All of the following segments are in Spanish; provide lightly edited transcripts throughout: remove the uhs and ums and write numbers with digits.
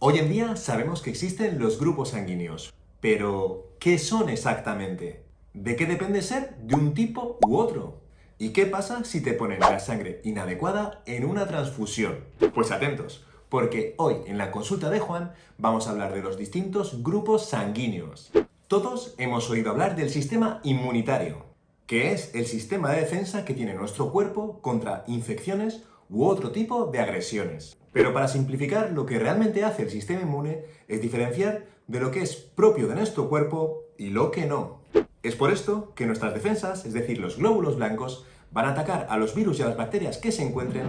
Hoy en día sabemos que existen los grupos sanguíneos, pero ¿qué son exactamente? ¿De qué depende ser de un tipo u otro? ¿Y qué pasa si te ponen la sangre inadecuada en una transfusión? Pues atentos, porque hoy en la consulta de Juan vamos a hablar de los distintos grupos sanguíneos. Todos hemos oído hablar del sistema inmunitario, que es el sistema de defensa que tiene nuestro cuerpo contra infecciones u otro tipo de agresiones. Pero para simplificar, lo que realmente hace el sistema inmune es diferenciar de lo que es propio de nuestro cuerpo y lo que no. Es por esto que nuestras defensas, es decir, los glóbulos blancos, van a atacar a los virus y a las bacterias que se encuentren,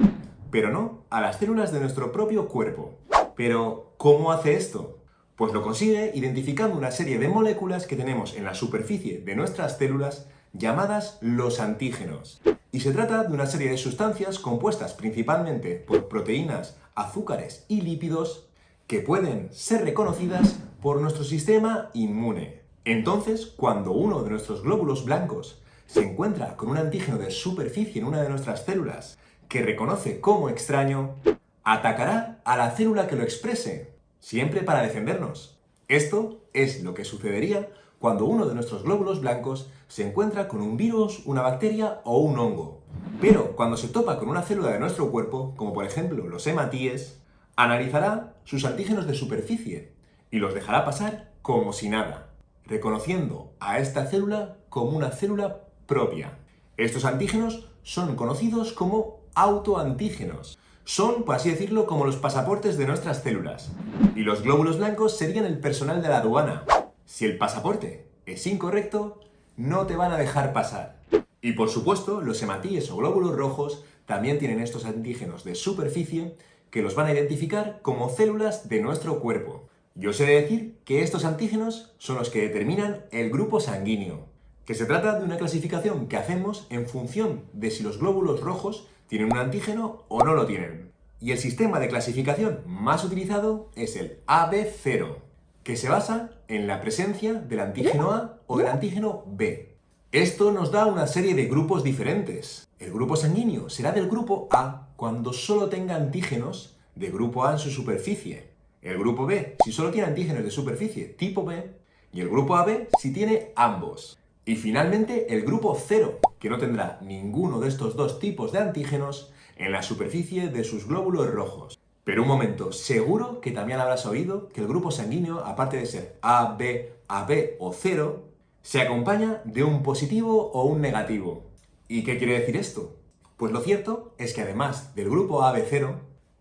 pero no a las células de nuestro propio cuerpo. Pero, ¿cómo hace esto? Pues lo consigue identificando una serie de moléculas que tenemos en la superficie de nuestras células llamadas los antígenos. Y se trata de una serie de sustancias compuestas principalmente por proteínas, azúcares y lípidos que pueden ser reconocidas por nuestro sistema inmune. Entonces, cuando uno de nuestros glóbulos blancos se encuentra con un antígeno de superficie en una de nuestras células que reconoce como extraño, atacará a la célula que lo exprese, siempre para defendernos. Esto es lo que sucedería cuando uno de nuestros glóbulos blancos se encuentra con un virus, una bacteria o un hongo. Pero cuando se topa con una célula de nuestro cuerpo, como por ejemplo los hematíes, analizará sus antígenos de superficie y los dejará pasar como si nada, reconociendo a esta célula como una célula propia. Estos antígenos son conocidos como autoantígenos. Son, por así decirlo, como los pasaportes de nuestras células. Y los glóbulos blancos serían el personal de la aduana. Si el pasaporte es incorrecto, no te van a dejar pasar. Y por supuesto, los hematíes o glóbulos rojos también tienen estos antígenos de superficie que los van a identificar como células de nuestro cuerpo. Yo sé decir que estos antígenos son los que determinan el grupo sanguíneo, que se trata de una clasificación que hacemos en función de si los glóbulos rojos tienen un antígeno o no lo tienen. Y el sistema de clasificación más utilizado es el AB0, que se basa en la presencia del antígeno A o del antígeno B. Esto nos da una serie de grupos diferentes. El grupo sanguíneo será del grupo A cuando solo tenga antígenos de grupo A en su superficie. El grupo B si solo tiene antígenos de superficie tipo B. Y el grupo AB si tiene ambos. Y finalmente el grupo 0, que no tendrá ninguno de estos dos tipos de antígenos en la superficie de sus glóbulos rojos. Pero un momento, seguro que también habrás oído que el grupo sanguíneo, aparte de ser AB, AB o 0, se acompaña de un positivo o un negativo. ¿Y qué quiere decir esto? Pues lo cierto es que además del grupo AB0,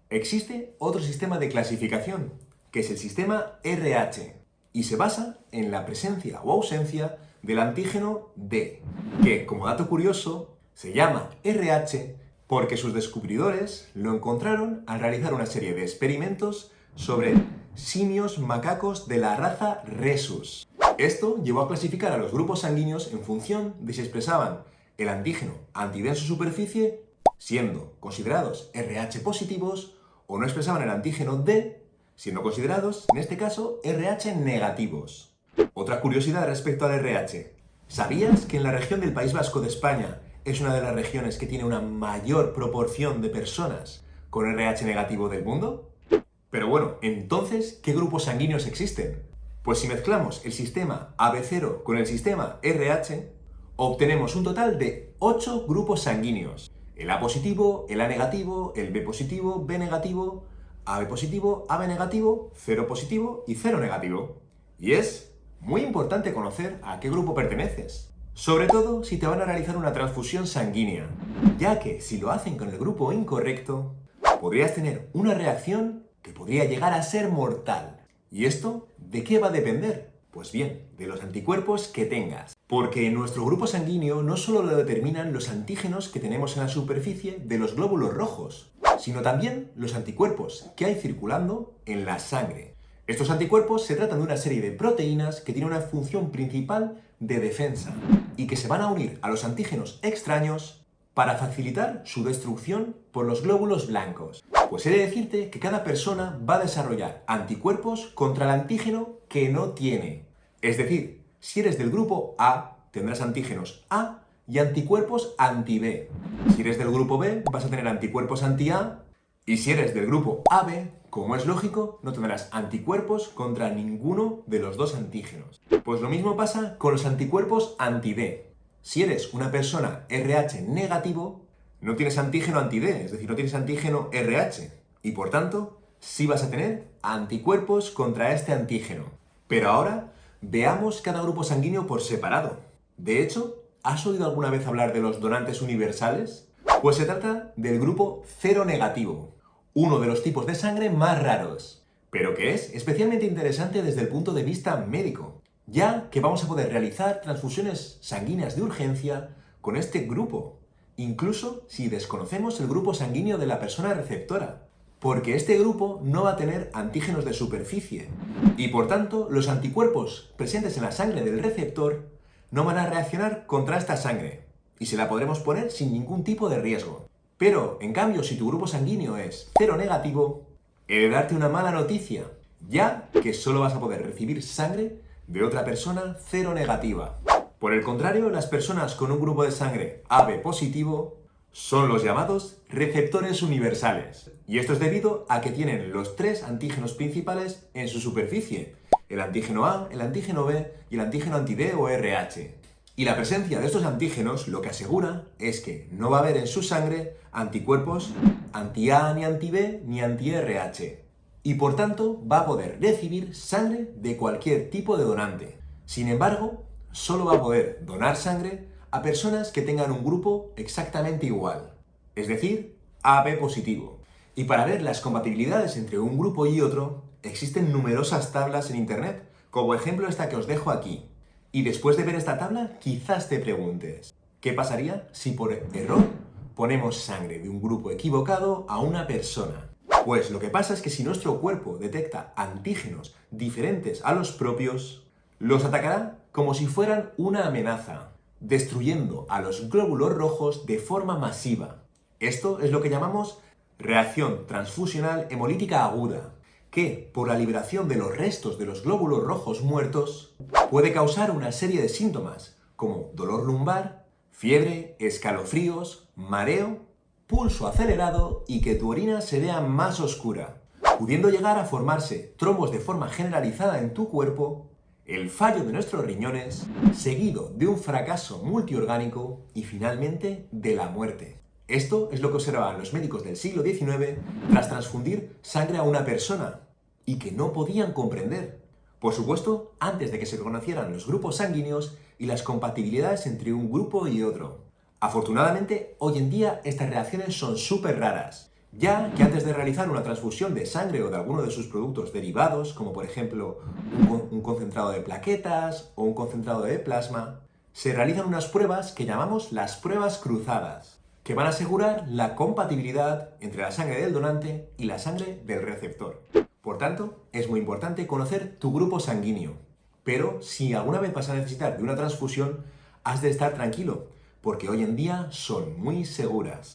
existe otro sistema de clasificación, que es el sistema RH, y se basa en la presencia o ausencia del antígeno D, que, como dato curioso, se llama RH porque sus descubridores lo encontraron al realizar una serie de experimentos sobre simios macacos de la raza Rhesus. Esto llevó a clasificar a los grupos sanguíneos en función de si expresaban el antígeno antidenso superficie, siendo considerados RH positivos, o no expresaban el antígeno D, siendo considerados, en este caso, RH negativos. Otra curiosidad respecto al RH. ¿Sabías que en la región del País Vasco de España es una de las regiones que tiene una mayor proporción de personas con RH negativo del mundo? Pero bueno, entonces, ¿qué grupos sanguíneos existen? Pues si mezclamos el sistema AB0 con el sistema RH, obtenemos un total de 8 grupos sanguíneos. El A positivo, el A negativo, el B positivo, B negativo, AB positivo, AB negativo, 0 positivo y 0 negativo. Y es muy importante conocer a qué grupo perteneces, sobre todo si te van a realizar una transfusión sanguínea, ya que si lo hacen con el grupo incorrecto, podrías tener una reacción que podría llegar a ser mortal. ¿Y esto de qué va a depender? Pues bien, de los anticuerpos que tengas. Porque en nuestro grupo sanguíneo no solo lo determinan los antígenos que tenemos en la superficie de los glóbulos rojos, sino también los anticuerpos que hay circulando en la sangre. Estos anticuerpos se tratan de una serie de proteínas que tienen una función principal de defensa y que se van a unir a los antígenos extraños para facilitar su destrucción por los glóbulos blancos. Pues he de decirte que cada persona va a desarrollar anticuerpos contra el antígeno que no tiene. Es decir, si eres del grupo A, tendrás antígenos A y anticuerpos anti-B. Si eres del grupo B, vas a tener anticuerpos anti-A Y si eres del grupo AB, como es lógico, no tendrás anticuerpos contra ninguno de los dos antígenos. Pues lo mismo pasa con los anticuerpos anti-D. Si eres una persona RH negativo, no tienes antígeno anti-D, es decir, no tienes antígeno RH. Y por tanto, sí vas a tener anticuerpos contra este antígeno. Pero ahora, veamos cada grupo sanguíneo por separado. De hecho, ¿has oído alguna vez hablar de los donantes universales? Pues se trata del grupo cero negativo, uno de los tipos de sangre más raros, pero que es especialmente interesante desde el punto de vista médico, ya que vamos a poder realizar transfusiones sanguíneas de urgencia con este grupo, incluso si desconocemos el grupo sanguíneo de la persona receptora, porque este grupo no va a tener antígenos de superficie, y por tanto los anticuerpos presentes en la sangre del receptor no van a reaccionar contra esta sangre, y se la podremos poner sin ningún tipo de riesgo. Pero, en cambio, si tu grupo sanguíneo es cero negativo, he de darte una mala noticia, ya que solo vas a poder recibir sangre de otra persona cero negativa. Por el contrario, las personas con un grupo de sangre AB positivo son los llamados receptores universales. Y esto es debido a que tienen los tres antígenos principales en su superficie: el antígeno A, el antígeno B y el antígeno anti-D o RH. Y la presencia de estos antígenos lo que asegura es que no va a haber en su sangre anticuerpos anti-A, ni anti-B, ni anti-RH. Y por tanto va a poder recibir sangre de cualquier tipo de donante. Sin embargo, solo va a poder donar sangre a personas que tengan un grupo exactamente igual, es decir, AB positivo. Y para ver las compatibilidades entre un grupo y otro, existen numerosas tablas en internet, como ejemplo esta que os dejo aquí. Y después de ver esta tabla, quizás te preguntes, ¿qué pasaría si por error ponemos sangre de un grupo equivocado a una persona? Pues lo que pasa es que si nuestro cuerpo detecta antígenos diferentes a los propios, los atacará como si fueran una amenaza, destruyendo a los glóbulos rojos de forma masiva. Esto es lo que llamamos reacción transfusional hemolítica aguda, que, por la liberación de los restos de los glóbulos rojos muertos, puede causar una serie de síntomas, como dolor lumbar, fiebre, escalofríos, mareo, pulso acelerado y que tu orina se vea más oscura, pudiendo llegar a formarse trombos de forma generalizada en tu cuerpo, el fallo de nuestros riñones, seguido de un fracaso multiorgánico y finalmente de la muerte. Esto es lo que observaban los médicos del siglo XIX tras transfundir sangre a una persona y que no podían comprender. Por supuesto, antes de que se conocieran los grupos sanguíneos y las compatibilidades entre un grupo y otro. Afortunadamente, hoy en día estas reacciones son súper raras, ya que antes de realizar una transfusión de sangre o de alguno de sus productos derivados, como por ejemplo un concentrado de plaquetas o un concentrado de plasma, se realizan unas pruebas que llamamos las pruebas cruzadas, que van a asegurar la compatibilidad entre la sangre del donante y la sangre del receptor. Por tanto, es muy importante conocer tu grupo sanguíneo. Pero si alguna vez vas a necesitar de una transfusión, has de estar tranquilo, porque hoy en día son muy seguras.